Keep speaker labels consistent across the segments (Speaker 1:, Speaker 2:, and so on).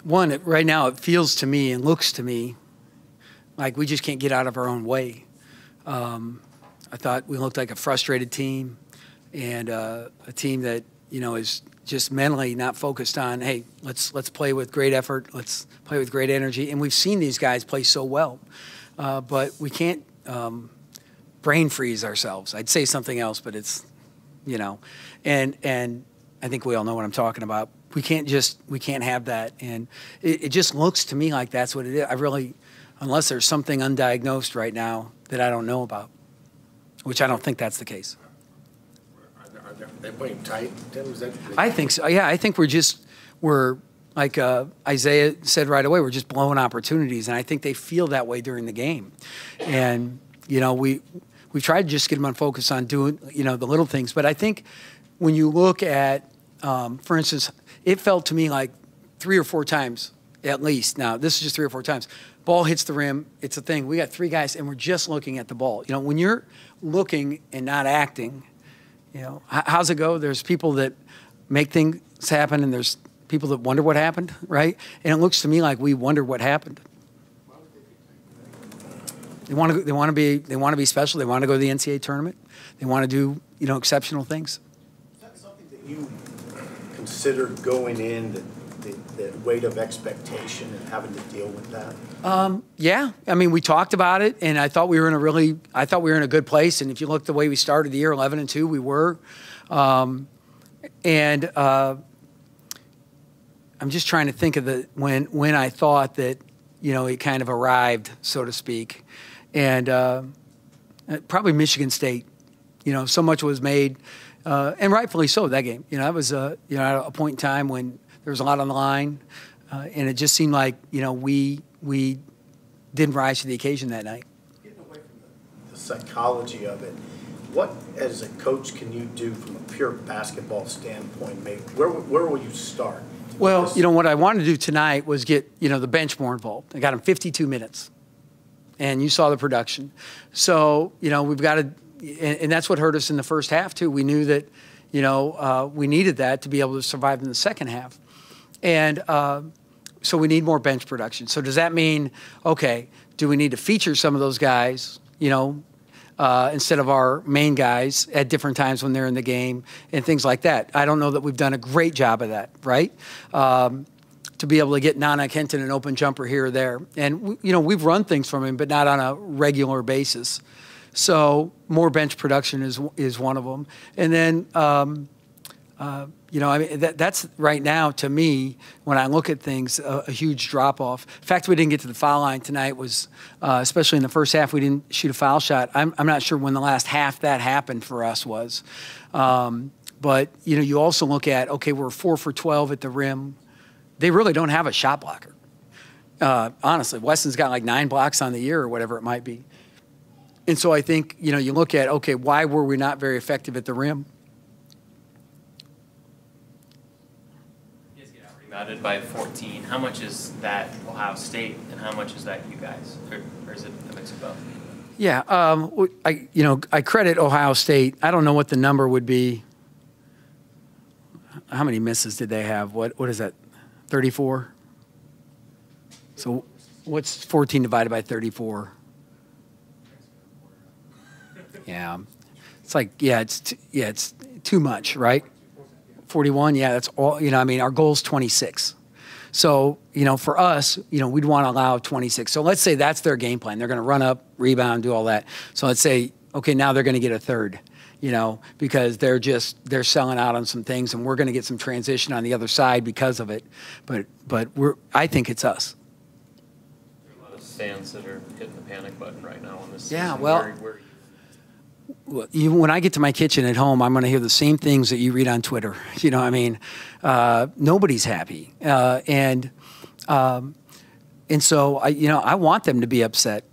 Speaker 1: right now it feels to me and looks to me like we just can't get out of our own way. I thought we looked like a frustrated team and a team that, is just mentally not focused on, hey, let's play with great effort, let's play with great energy. And we've seen these guys play so well, but we can't brain freeze ourselves. I'd say something else, but it's, and I think we all know what I'm talking about. We can't have that. And it just looks to me like that's what it is. Unless there's something undiagnosed right now that I don't know about, which I don't think that's the case.
Speaker 2: Are they playing tight, Tim?
Speaker 1: I think so. Yeah, I think we're like Isaiah said right away, we're just blowing opportunities, and I think they feel that way during the game. And, we've tried to just get them on focus on doing, the little things. But I think when you look at, for instance, it felt to me like 3 or 4 times at least. Now, this is just 3 or 4 times. Ball hits the rim. It's a thing. We got 3 guys, and we're just looking at the ball. When you're looking and not acting, how's it go? There's people that make things happen, and there's people that wonder what happened, right? And it looks to me like we wonder what happened. They want to be special. They want to go to the NCAA tournament. They want to do exceptional things.
Speaker 3: Is that something that you considered going in, the weight of expectation and having to deal with that?
Speaker 1: Yeah, I mean, we talked about it, and I thought we were in a good place. And if you look the way we started the year, 11-2, we were. I'm just trying to think of when I thought that it kind of arrived, so to speak, and probably Michigan State. So much was made, and rightfully so, that game. That was at a point in time when there was a lot on the line, and it just seemed like we didn't rise to the occasion that night.
Speaker 3: Getting away from the psychology of it, what as a coach can you do from a pure basketball standpoint? Maybe where will you start?
Speaker 1: Well, what I wanted to do tonight was get the bench more involved. I got them 52 minutes, and you saw the production. So we've got to, and that's what hurt us in the first half too. We knew that we needed that to be able to survive in the second half. And so we need more bench production. So does that mean, okay, do we need to feature some of those guys, instead of our main guys at different times when they're in the game and things like that? I don't know that we've done a great job of that, right? To be able to get Nana Kenton an open jumper here or there. And, we've run things from him, but not on a regular basis. So more bench production is one of them. And then, that's right now, to me, when I look at things, a huge drop-off. The fact we didn't get to the foul line tonight was, especially in the first half, we didn't shoot a foul shot. I'm not sure when the last half that happened for us was. But, you also look at, okay, we're 4 for 12 at the rim. They really don't have a shot blocker. Honestly, Weston's got like 9 blocks on the year or whatever it might be. And so I think, you look at, okay, why were we not very effective at the rim?
Speaker 4: Rebounded by 14. How much is that Ohio State, and how much is that you guys, or is it a mix of both?
Speaker 1: Yeah, I credit Ohio State. I don't know what the number would be. How many misses did they have? What is that? 34. So, what's 14 divided by 34? Yeah, it's like it's too much, right? 41, yeah, that's all. Our goal's 26. So, for us, we'd want to allow 26. So let's say that's their game plan. They're going to run up, rebound, do all that. So let's say, okay, now they're going to get a third, because they're selling out on some things, and we're going to get some transition on the other side because of it. But I think it's us.
Speaker 4: There are a lot of fans that are hitting the panic button right now on this.
Speaker 1: Yeah,
Speaker 4: season.
Speaker 1: well. When I get to my kitchen at home, I'm going to hear the same things that you read on Twitter. Nobody's happy, and so I want them to be upset,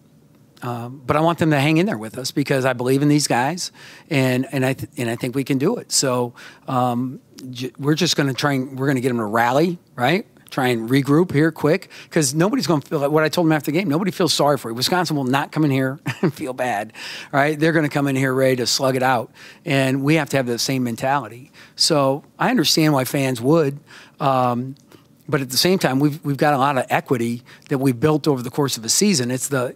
Speaker 1: but I want them to hang in there with us because I believe in these guys, and I think we can do it. So we're just going to try and we're going to get them to rally, right? Try and regroup here quick, because nobody's going to feel like what I told them after the game. Nobody feels sorry for you. Wisconsin will not come in here and feel bad, right? They're going to come in here ready to slug it out, and we have to have the same mentality. So I understand why fans would, but at the same time, we've got a lot of equity that we've built over the course of a season. It's the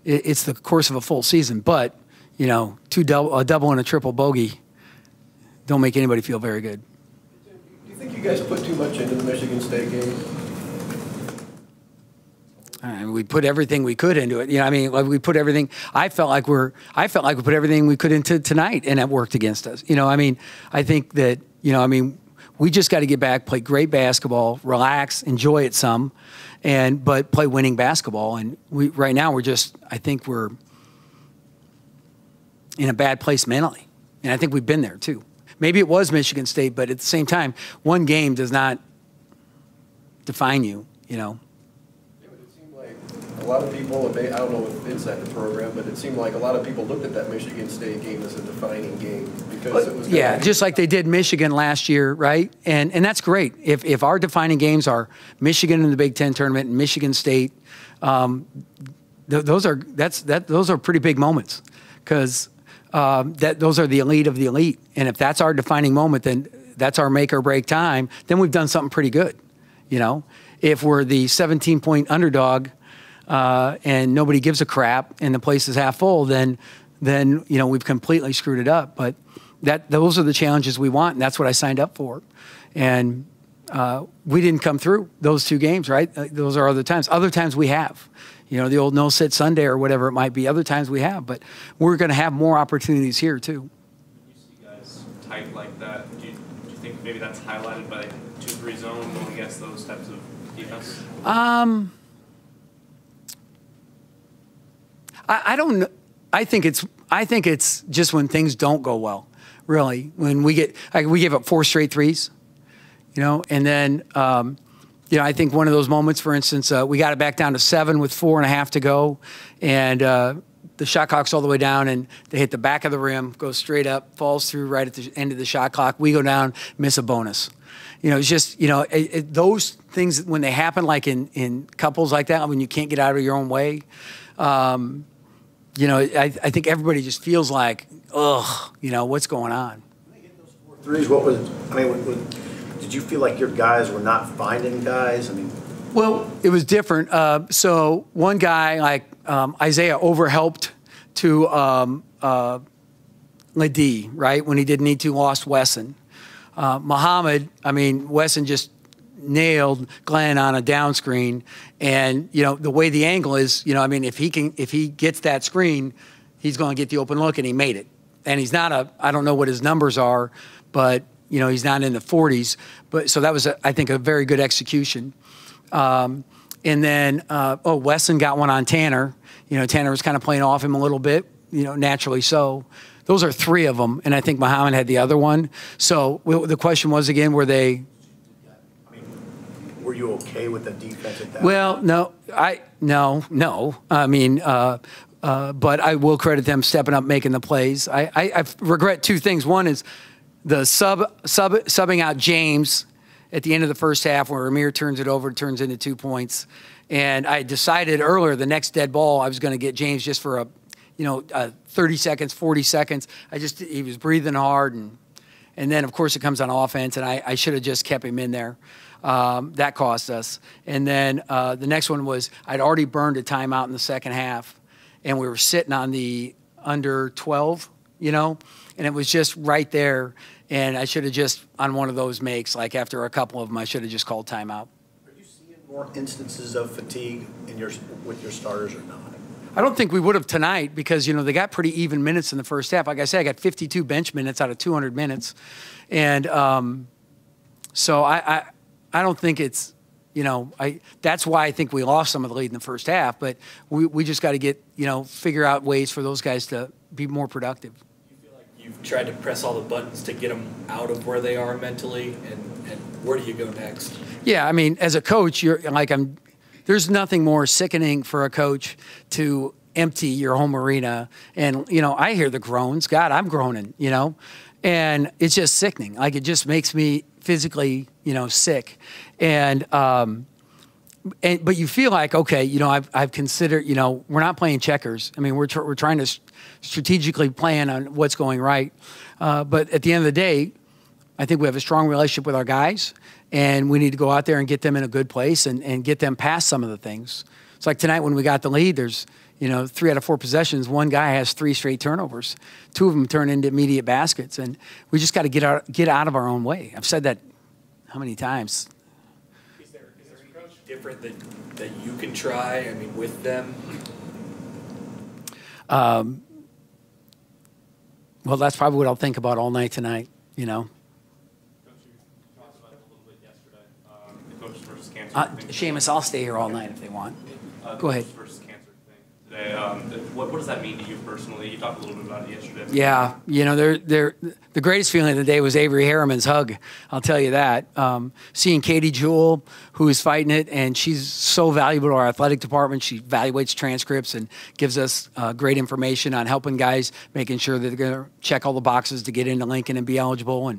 Speaker 1: it's the course of a full season. But a double and a triple bogey don't make anybody feel very good.
Speaker 5: Do you think you guys put too much into the Michigan State game?
Speaker 1: We put everything we could into it. We put everything. I felt like we put everything we could into tonight, and it worked against us. I think that we just got to get back, play great basketball, relax, enjoy it some, but play winning basketball. And right now I think we're in a bad place mentally, and I think we've been there too. Maybe it was Michigan State, but at the same time, one game does not define you.
Speaker 5: A lot of people, I don't know if inside the program, but it seemed like a lot of people looked at that Michigan State game as a defining game because it was.
Speaker 1: Yeah, just like they did Michigan last year, right? And that's great. If our defining games are Michigan in the Big Ten tournament and Michigan State, those are pretty big moments because those are the elite of the elite. And if that's our defining moment, then that's our make or break time. Then we've done something pretty good. If we're the 17-point underdog. And nobody gives a crap, and the place is half full, then we've completely screwed it up. But those are the challenges we want, and that's what I signed up for. And we didn't come through those two games, right? Those are other times. Other times we have, the old no-sit Sunday or whatever it might be. Other times we have, but we're going to have more opportunities here too.
Speaker 6: You see guys tight like that. Do you think maybe that's highlighted by 2-3 zone going against those types of defense?
Speaker 1: I don't know. I think it's just when things don't go well, really. When we gave up 4 straight threes, and then I think one of those moments, for instance, we got it back down to 7 with 4.5 to go, and the shot clock's all the way down, and they hit the back of the rim, goes straight up, falls through right at the end of the shot clock. We go down, miss a bonus. It's just those things when they happen, like in couples like that, when you can't get out of your own way. I think everybody just feels like, what's going on?
Speaker 3: When they hit those 4 threes, did you feel like your guys were not finding guys?
Speaker 1: Well, it was different. So one guy, like Isaiah, overhelped to Ladie, right? When he didn't need to, lost Wesson. Muhammad, Wesson just nailed Glenn on a down screen, and the way the angle is, if he gets that screen, he's going to get the open look, and he made it. And he's not I don't know what his numbers are, but he's not in the 40s. But so that was I think a very good execution. And then Wesson got one on Tanner. Tanner was kind of playing off him a little bit, naturally so. Those are 3 of them, and I think Muhammad had the other one. So the question was again, were they?
Speaker 3: Were you okay with the defense at that
Speaker 1: Well,
Speaker 3: point?
Speaker 1: no. But I will credit them stepping up, making the plays. I regret 2 things. One is the subbing out James at the end of the first half where Amir turns it over, turns into 2 points. And I decided earlier the next dead ball I was going to get James just for 30 seconds, 40 seconds. He was breathing hard. And then, of course, it comes on offense, and I should have just kept him in there. That cost us. And then the next one was I'd already burned a timeout in the second half, and we were sitting on the under 12, and it was just right there. And I should have just, on one of those makes, like after a couple of them, I should have just called timeout.
Speaker 3: Are you seeing more instances of fatigue with your starters or not?
Speaker 1: I don't think we would have tonight because, they got pretty even minutes in the first half. Like I said, I got 52 bench minutes out of 200 minutes. And so I don't think it's, that's why I think we lost some of the lead in the first half. But we just got to get, figure out ways for those guys to be more productive.
Speaker 7: You feel like you've tried to press all the buttons to get them out of where they are mentally, and where do you go next?
Speaker 1: Yeah, as a coach, there's nothing more sickening for a coach to empty your home arena. And, I hear the groans. God, I'm groaning, and it's just sickening. Like, it just makes me physically, sick. And but you feel like, okay, I've considered, we're not playing checkers. We're trying to strategically plan on what's going right. But at the end of the day, I think we have a strong relationship with our guys, and we need to go out there and get them in a good place and get them past some of the things. It's like tonight when we got the lead, there's, 3 out of 4 possessions, one guy has 3 straight turnovers. 2 of them turn into immediate baskets, and we just got to get out of our own way. I've said that how many times?
Speaker 7: Is there anything different that you can try, with them?
Speaker 1: Well, that's probably what I'll think about all night tonight,
Speaker 6: Coach, you talked about it a little bit yesterday, the coaches versus cancer thing.
Speaker 1: Seamus, I'll stay here all night if they want. Go ahead.
Speaker 6: The coaches versus cancer thing today. What does that mean to you personally? You talked a little bit about it yesterday.
Speaker 1: Yeah, the greatest feeling of the day was Avery Harriman's hug. I'll tell you that. Seeing Katie Jewell, who is fighting it, and she's so valuable to our athletic department. She evaluates transcripts and gives us great information on helping guys, making sure that they're going to check all the boxes to get into Lincoln and be eligible.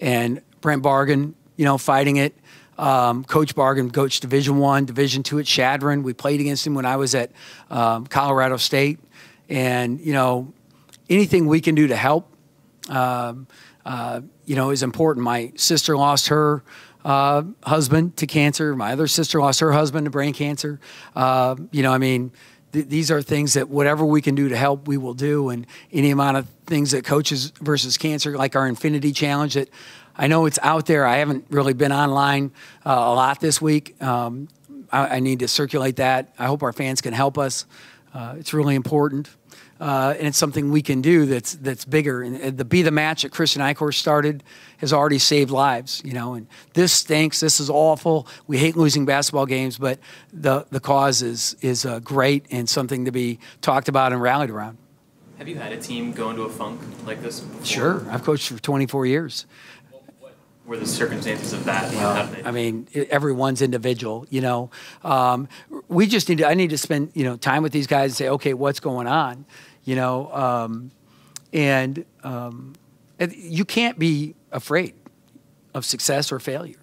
Speaker 1: And Brent Bargan, fighting it. Coach Bargan coached Division I, Division II at Shadron. We played against him when I was at Colorado State. And, anything we can do to help, is important. My sister lost her husband to cancer. My other sister lost her husband to brain cancer. These are things that whatever we can do to help, we will do. And any amount of things that Coaches versus Cancer, like our Infinity Challenge, that I know it's out there. I haven't really been online a lot this week. I need to circulate that. I hope our fans can help us. It's really important. And it's something we can do that's bigger. And the Be the Match that Christian Eichhorst started has already saved lives, and this stinks. This is awful. We hate losing basketball games, but the cause is great and something to be talked about and rallied around.
Speaker 4: Have you had a team go into a funk like this before?
Speaker 1: Sure. I've coached for 24 years.
Speaker 4: What were the circumstances of that?
Speaker 1: Everyone's individual, we just I need to spend, time with these guys and say, okay, what's going on? And you can't be afraid of success or failure.